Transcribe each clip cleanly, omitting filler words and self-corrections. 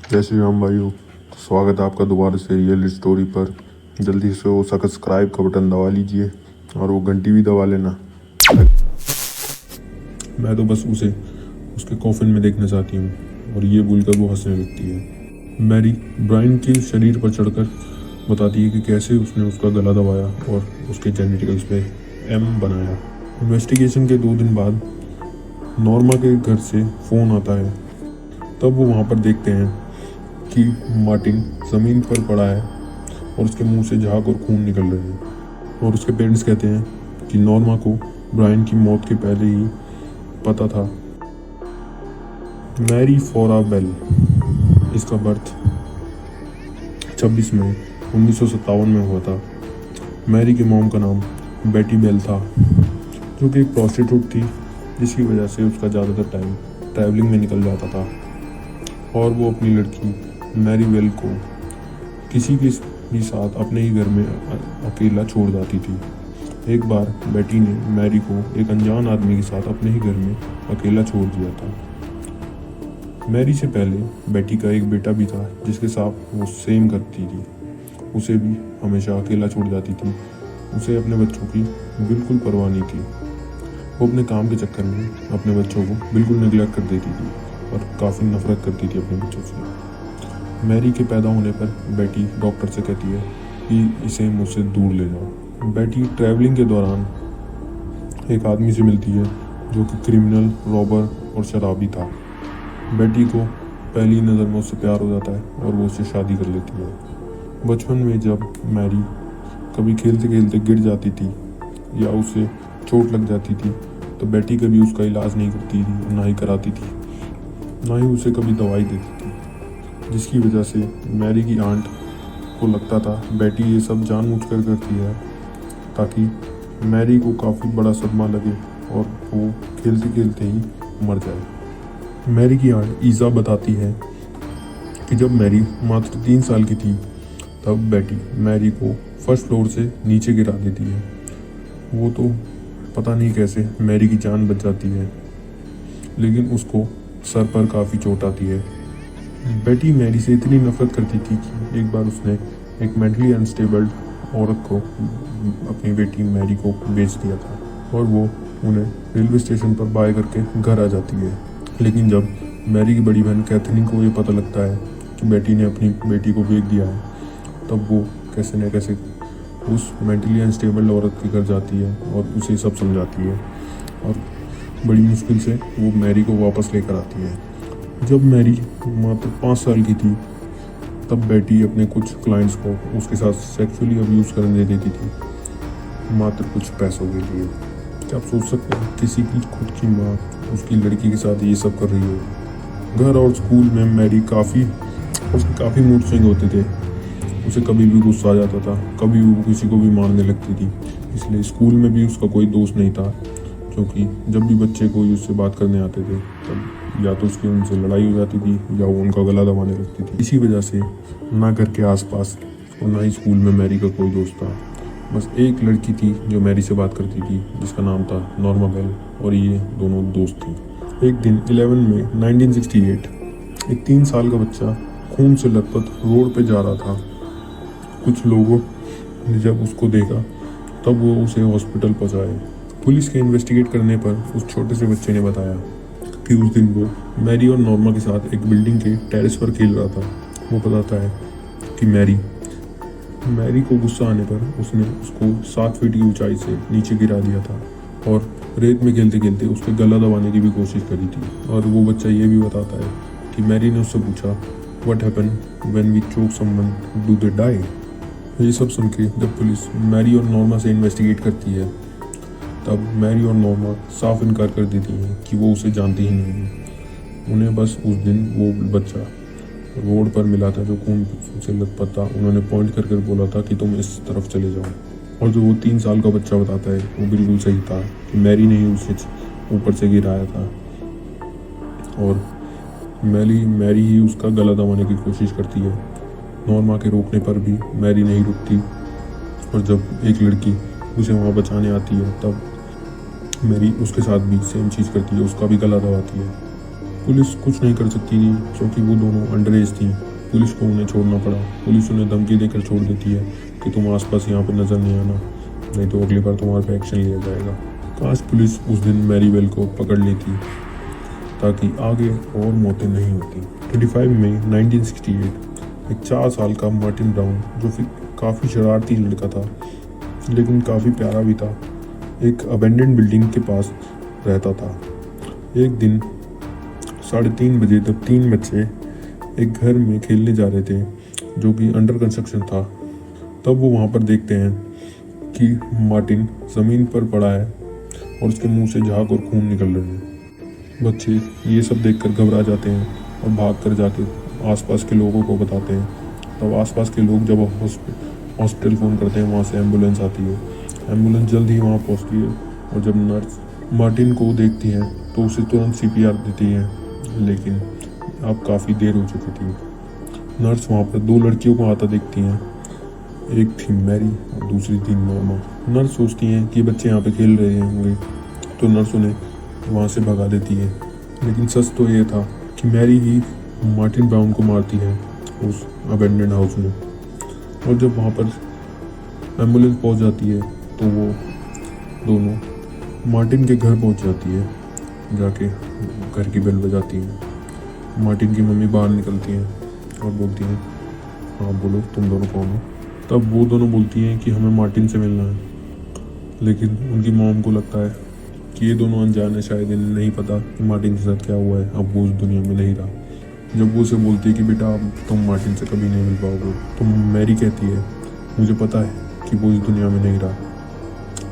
जय श्री राम भाइयों। स्वागत है आपका दोबारा से रियल स्टोरी पर। जल्दी से वो सब्सक्राइब का बटन दबा लीजिए और वो घंटी भी दबा लेना। मैं तो बस उसे उसके कॉफिन में देखना चाहती हूँ और ये बोलकर वो हंसने लगती है। मैरी ब्रायन के शरीर पर चढ़कर बताती है कि कैसे उसने उसका गला दबाया और उसके जेनिटल्स पे एम बनाया। इन्वेस्टिगेशन के 2 दिन बाद नॉर्मा के घर से फ़ोन आता है। तब वो वहाँ पर देखते हैं कि मार्टिन ज़मीन पर पड़ा है और उसके मुंह से झाग और खून निकल रहे हैं। और उसके पेरेंट्स कहते हैं कि नॉर्मा को ब्रायन की मौत के पहले ही पता था। मैरी फोरा बेल, इसका बर्थ 26 मई 1957 में हुआ था। मैरी के मॉम का नाम बेटी बेल था, जो कि एक प्रोस्टिट्यूट थी, जिसकी वजह से उसका ज़्यादातर टाइम ट्रैवलिंग में निकल जाता था और वो अपनी लड़की मैरी बेल को किसी के भी साथ अपने ही घर में अकेला छोड़ जाती थी। एक बार बेटी ने मैरी को एक अनजान आदमी के साथ अपने ही घर में अकेला छोड़ दिया था। मैरी से पहले बेटी का एक बेटा भी था, जिसके साथ वो सेम करती थी। उसे भी हमेशा अकेला छोड़ जाती थी। उसे अपने बच्चों की बिल्कुल परवाह नहीं थी। वो अपने काम के चक्कर में अपने बच्चों को बिल्कुल निगलेक्ट कर देती थी और काफ़ी नफरत करती थी अपने बच्चों से। मैरी के पैदा होने पर बेटी डॉक्टर से कहती है कि इसे मुझसे दूर ले जाओ। बेटी ट्रैवलिंग के दौरान एक आदमी से मिलती है, जो कि क्रिमिनल, रॉबर और शराबी था। बेटी को पहली नज़र में उससे प्यार हो जाता है और वो उससे शादी कर लेती है। बचपन में जब मैरी कभी खेलते खेलते गिर जाती थी या उसे चोट लग जाती थी, तो बेटी कभी उसका इलाज नहीं करती थी, ना ही कराती थी, ना ही उसे कभी दवाई देती थी। जिसकी वजह से मैरी की आंट को लगता था बेटी ये सब जानबूझकर करती है, ताकि मैरी को काफ़ी बड़ा सदमा लगे और वो खेलते खेलते ही मर जाए। मैरी की आंट ईज़ा बताती है कि जब मैरी मात्र 3 साल की थी, तब बेटी मैरी को फर्स्ट फ्लोर से नीचे गिरा देती है। वो तो पता नहीं कैसे मैरी की जान बच जाती है, लेकिन उसको सर पर काफ़ी चोट आती है। बेटी मैरी से इतनी नफरत करती थी कि एक बार उसने एक मेंटली अनस्टेबल औरत को अपनी बेटी मैरी को बेच दिया था और वो उन्हें रेलवे स्टेशन पर बाय करके घर आ जाती है। लेकिन जब मैरी की बड़ी बहन कैथरीन को ये पता लगता है कि बेटी ने अपनी बेटी को बेच दिया है, तब वो कैसे न कैसे उस मेंटली अनस्टेबल औरत के घर जाती है और उसे सब समझाती है और बड़ी मुश्किल से वो मैरी को वापस लेकर आती है। जब मैरी मात्र 5 साल की थी, तब बेटी अपने कुछ क्लाइंट्स को उसके साथ सेक्सुअली अब्यूज़ करने देती थी, मात्र कुछ पैसों के लिए। क्या आप सोच सकते हैं किसी की खुद की माँ उसकी लड़की के साथ ये सब कर रही हो। घर और स्कूल में मैरी उसके काफ़ी मूड स्विंग होते थे। उसे कभी भी गुस्सा आ जाता था, कभी वो किसी को भी मारने लगती थी। इसलिए स्कूल में भी उसका कोई दोस्त नहीं था, क्योंकि जब भी बच्चे कोई उससे बात करने आते थे, तब या तो उसकी उनसे लड़ाई हो जाती थी या वो उनका गला दबाने लगती थी। इसी वजह से ना घर के आसपास और ना ही स्कूल में मैरी का कोई दोस्त था। बस एक लड़की थी जो मैरी से बात करती थी, जिसका नाम था नॉर्मा बेल, और ये दोनों दोस्त थे। एक दिन 11 मई 1968 एक 3 साल का बच्चा खून से लथपथ रोड पे जा रहा था। कुछ लोगों ने जब उसको देखा, तब वो उसे हॉस्पिटल पहुंचाए। पुलिस के इन्वेस्टिगेट करने पर उस छोटे से बच्चे ने बताया कि उस दिन वो मैरी और नॉर्मा के साथ एक बिल्डिंग के टेरेस पर खेल रहा था। वो बताता है कि मैरी को गुस्सा आने पर उसने उसको 7 फीट की ऊंचाई से नीचे गिरा दिया था और रेत में खेलते खेलते उसके गला दबाने की भी कोशिश करी थी। और वो बच्चा ये भी बताता है कि मैरी ने उससे पूछा, what happen when we choke someone, do they die. ये सब सुन के जब पुलिस मैरी और नॉर्मा से इन्वेस्टिगेट करती है, तब मैरी और नॉर्मा साफ इनकार कर देती हैं कि वो उसे जानती ही नहीं है। उन्हें बस उस दिन वो बच्चा रोड पर मिला था जो खून से लथपथ था। उन्होंने पॉइंट कर कर बोला था कि तुम इस तरफ चले जाओ। और जो वो 3 साल का बच्चा बताता है, वो बिल्कुल सही था कि मैरी ने ही उसे ऊपर से गिराया था और मैरी ही उसका गला दबाने की कोशिश करती है। नॉर्मा के रोकने पर भी मैरी नहीं रुकती और जब एक लड़की उसे वहाँ बचाने आती है, तब मैरी उसके साथ भी सेम चीज़ करती है, उसका भी गला दबाती है। पुलिस कुछ नहीं कर सकती थी क्योंकि वो दोनों अंडर एज थी। पुलिस को उन्हें छोड़ना पड़ा। पुलिस उन्हें धमकी देकर छोड़ देती है कि तुम आसपास यहाँ पे नज़र नहीं आना, नहीं तो अगली बार तुम्हारे पे एक्शन लिया जाएगा। काश पुलिस उस दिन मैरीबेल को पकड़ लेती ताकि आगे और मौतें नहीं होती। 25 मई 1968 एक 4 साल का मार्टिन ब्राउन, जो फिर काफ़ी शरारती लड़का था लेकिन काफ़ी प्यारा भी था, एक अबेंडेंड बिल्डिंग के पास रहता था। एक दिन 3:30 बजे तब 3 बच्चे एक घर में खेलने जा रहे थे जो कि अंडर कंस्ट्रक्शन था। तब वो वहाँ पर देखते हैं कि मार्टिन ज़मीन पर पड़ा है और उसके मुंह से झाग और खून निकल रहे हैं। बच्चे ये सब देखकर घबरा जाते हैं और भाग कर जाके आसपास के लोगों को बताते हैं। तब आसपास के लोग जब हॉस्पिटल फ़ोन करते हैं, वहाँ से एम्बुलेंस आती है। एम्बुलेंस जल्द ही वहाँ पहुँचती है और जब नर्स मार्टिन को देखती है तो उसे तुरंत CPR देती है, लेकिन अब काफ़ी देर हो चुकी थी। नर्स वहाँ पर 2 लड़कियों को आता देखती हैं, एक थी मैरी और दूसरी थी नॉर्मा। नर्स सोचती हैं कि बच्चे यहाँ पे खेल रहे होंगे तो नर्स उन्हें वहाँ से भगा देती है, लेकिन सच तो ये था कि मैरी ही मार्टिन ब्राउन को मारती है उस अबेंडेंड हाउस में। और जब वहाँ पर एम्बुलेंस पहुँच जाती है तो वो दोनों मार्टिन के घर पहुँच जाती है। जाके घर की बेल बजाती है। मार्टिन की मम्मी बाहर निकलती हैं और बोलती हैं, हाँ बोलो तुम दोनों कौन हो। तब वो दोनों बोलती हैं कि हमें मार्टिन से मिलना है, लेकिन उनकी मॉम को लगता है कि ये दोनों अनजान है, शायद इन्हें नहीं पता कि मार्टिन के साथ क्या हुआ है, अब वो उस दुनिया में नहीं रहा। जब वो उसे बोलती है कि बेटा अब तुम मार्टिन से कभी नहीं मिल पाओगे, तो मैरी कहती है मुझे पता है कि वो इस दुनिया में नहीं रहा,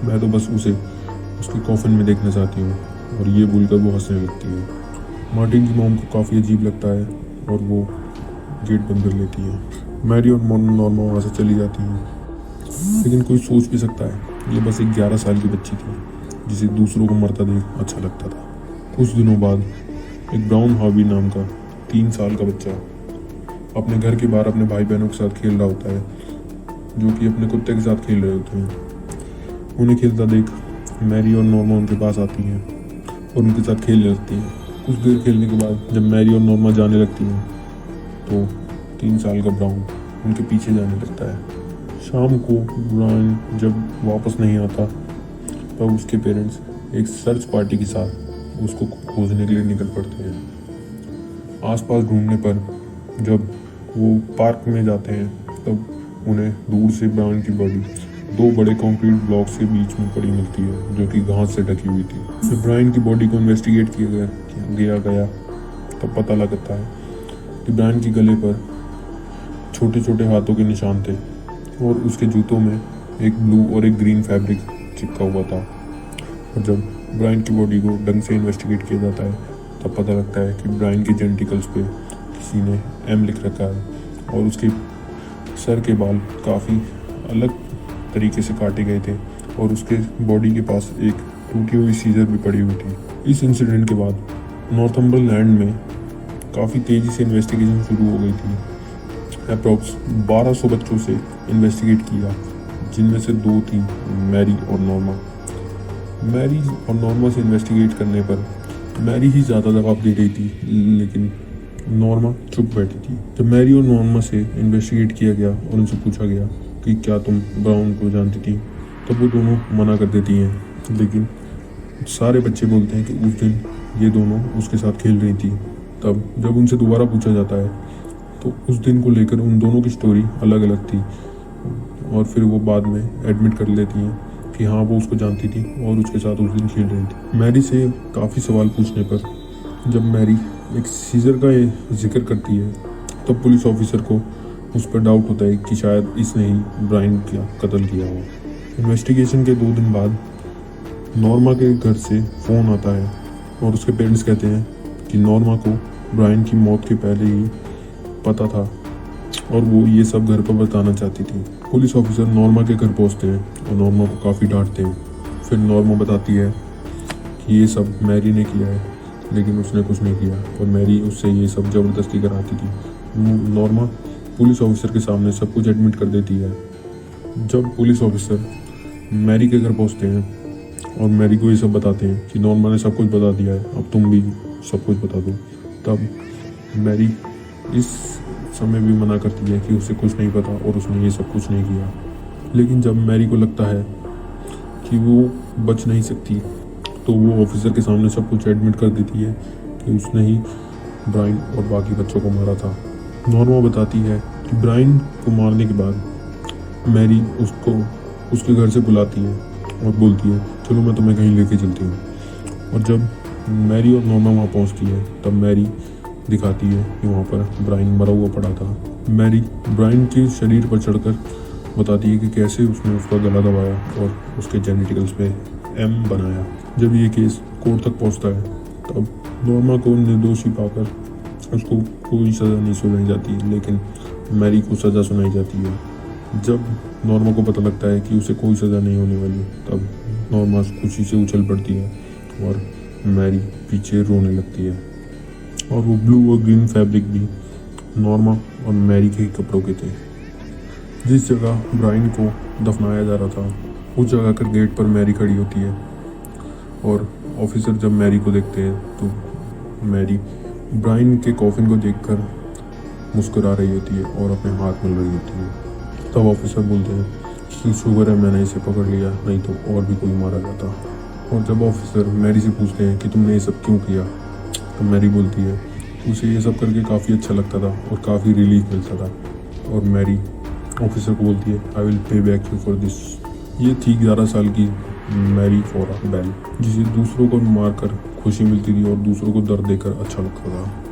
मैं तो बस उसे उसके कॉफिन में देखना चाहती हूँ। और ये बोलकर वो हंसने लगती है। मार्टिन की मॉम को काफ़ी अजीब लगता है और वो गेट बंद कर लेती है। मैरी और नॉर्मा वहाँ से चली जाती हैं। लेकिन कोई सोच भी सकता है ये बस एक 11 साल की बच्ची थी जिसे दूसरों को मरता देख अच्छा लगता था। कुछ दिनों बाद एक ब्राउन हार्वी नाम का 3 साल का बच्चा अपने घर के बाहर अपने भाई बहनों के साथ खेल रहा होता है, जो कि अपने कुत्ते के साथ खेल रहे होते हैं। उन्हें खेलता देख मैरी और नॉर्मा उनके पास आती हैं और उनके साथ खेलने लगती हैं। कुछ देर खेलने के बाद जब मैरी और नॉर्मा जाने लगती हैं तो 3 साल का ब्राउन उनके पीछे जाने लगता है। शाम को ब्राउन जब वापस नहीं आता तब उसके पेरेंट्स एक सर्च पार्टी के साथ उसको खोजने के लिए निकल पड़ते हैं। आसपास ढूंढने पर जब वो पार्क में जाते हैं तब उन्हें दूर से ब्राउन की बॉडी 2 बड़े कंक्रीट ब्लॉक्स के बीच में पड़ी मिलती है, जो कि घास से ढकी हुई थी। जब ब्रायन की बॉडी को इन्वेस्टिगेट किया गया तब पता लगता है कि ब्रायन के गले पर छोटे छोटे हाथों के निशान थे और उसके जूतों में एक ब्लू और एक ग्रीन फैब्रिक चिपका हुआ था। और जब ब्रायन की बॉडी को ढंग से इन्वेस्टिगेट किया जाता है तब पता लगता है कि ब्रायन के जेंटिकल्स पे किसी ने M लिख रखा है और उसके सर के बाल काफ़ी अलग तरीके से काटे गए थे और उसके बॉडी के पास एक टूटी हुई सीजर भी पड़ी हुई थी। इस इंसिडेंट के बाद नॉर्थम्बरलैंड में काफ़ी तेज़ी से इन्वेस्टिगेशन शुरू हो गई थी। अप्रॉक्स 1200 बच्चों से इन्वेस्टिगेट किया, जिनमें से 2 थी मैरी और नॉर्मा। मैरी और नॉर्मा से इन्वेस्टिगेट करने पर मैरी ही ज़्यादा जवाब दे रही थी, लेकिन नॉर्मा चुप बैठी थी। जब मैरी और नॉर्मा से इन्वेस्टिगेट किया गया और उनसे पूछा गया कि क्या तुम ब्राउन को जानती थी, तब वो दोनों मना कर देती हैं। लेकिन सारे बच्चे बोलते हैं कि उस दिन ये दोनों उसके साथ खेल रही थी। तब जब उनसे दोबारा पूछा जाता है तो उस दिन को लेकर उन दोनों की स्टोरी अलग अलग थी और फिर वो बाद में एडमिट कर लेती हैं कि हाँ वो उसको जानती थी और उसके साथ उस दिन खेल रही थी। मैरी से काफ़ी सवाल पूछने पर जब मैरी एक सीजर का जिक्र करती है तब पुलिस ऑफिसर को उस पर डाउट होता है कि शायद इसने ही ब्रायन का कत्ल किया हो। इन्वेस्टिगेशन के 2 दिन बाद नॉर्मा के घर से फ़ोन आता है और उसके पेरेंट्स कहते हैं कि नॉर्मा को ब्रायन की मौत के पहले ही पता था और वो ये सब घर पर बताना चाहती थी। पुलिस ऑफिसर नॉर्मा के घर पहुंचते हैं और नॉर्मा को काफ़ी डांटते हैं। फिर नॉर्मा बताती है कि ये सब मैरी ने किया है, लेकिन उसने कुछ नहीं किया और मैरी उससे ये सब ज़बरदस्ती कराती थी। नॉर्मा पुलिस ऑफिसर के सामने सब कुछ एडमिट कर देती है। जब पुलिस ऑफिसर मैरी के घर पहुंचते हैं और मैरी को ये सब बताते हैं कि नॉर्मा ने सब कुछ बता दिया है, अब तुम भी सब कुछ बता दो, तब मैरी इस समय भी मना करती है कि उसे कुछ नहीं पता और उसने ये सब कुछ नहीं किया। लेकिन जब मैरी को लगता है कि वो बच नहीं सकती तो वो ऑफिसर के सामने सब कुछ एडमिट कर देती है कि उसने ही ब्रायन और बाकी बच्चों को मारा था। नॉर्मा बताती है कि ब्रायन को मारने के बाद मैरी उसको उसके घर से बुलाती है और बोलती है चलो मैं तुम्हें कहीं लेके चलती हूँ। और जब मैरी और नॉर्मा वहाँ पहुँचती है तब मैरी दिखाती है कि वहाँ पर ब्रायन मरा हुआ पड़ा था। मैरी ब्रायन के शरीर पर चढ़कर बताती है कि कैसे उसने उसका गला दबाया और उसके जेनिटिकल्स पे एम बनाया। जब ये केस कोर्ट तक पहुँचता है तब नॉर्मा को निर्दोषी पाकर उसको कोई सज़ा नहीं सुनाई जाती, लेकिन मैरी को सज़ा सुनाई जाती है। जब नॉर्मा को पता लगता है कि उसे कोई सज़ा नहीं होने वाली तब नॉर्मा खुशी से उछल पड़ती है और मैरी पीछे रोने लगती है। और वो ब्लू और ग्रीन फैब्रिक भी नॉर्मा और मैरी के ही कपड़ों के थे। जिस जगह ब्रायन को दफनाया जा रहा था उस जगह कर गेट पर मैरी खड़ी होती है और ऑफिसर जब मैरी को देखते हैं तो मैरी ब्रायन के कॉफिन को देखकर मुस्कुरा रही होती है और अपने हाथ मिल रही होती है। तब ऑफिसर बोलते हैं कि शुक्र है मैंने इसे पकड़ लिया, नहीं तो और भी कोई मारा जाता। और जब ऑफिसर मैरी से पूछते हैं कि तुमने ये सब क्यों किया तो मैरी बोलती है उसे ये सब करके काफ़ी अच्छा लगता था और काफ़ी रिलीफ मिलता था। और मैरी ऑफिसर को बोलती है I will pay back you for this. ये थी 11 साल की मैरी फोरा बेल, जिसे दूसरों को मारकर खुशी मिलती थी और दूसरों को दर्द देकर अच्छा लगता था।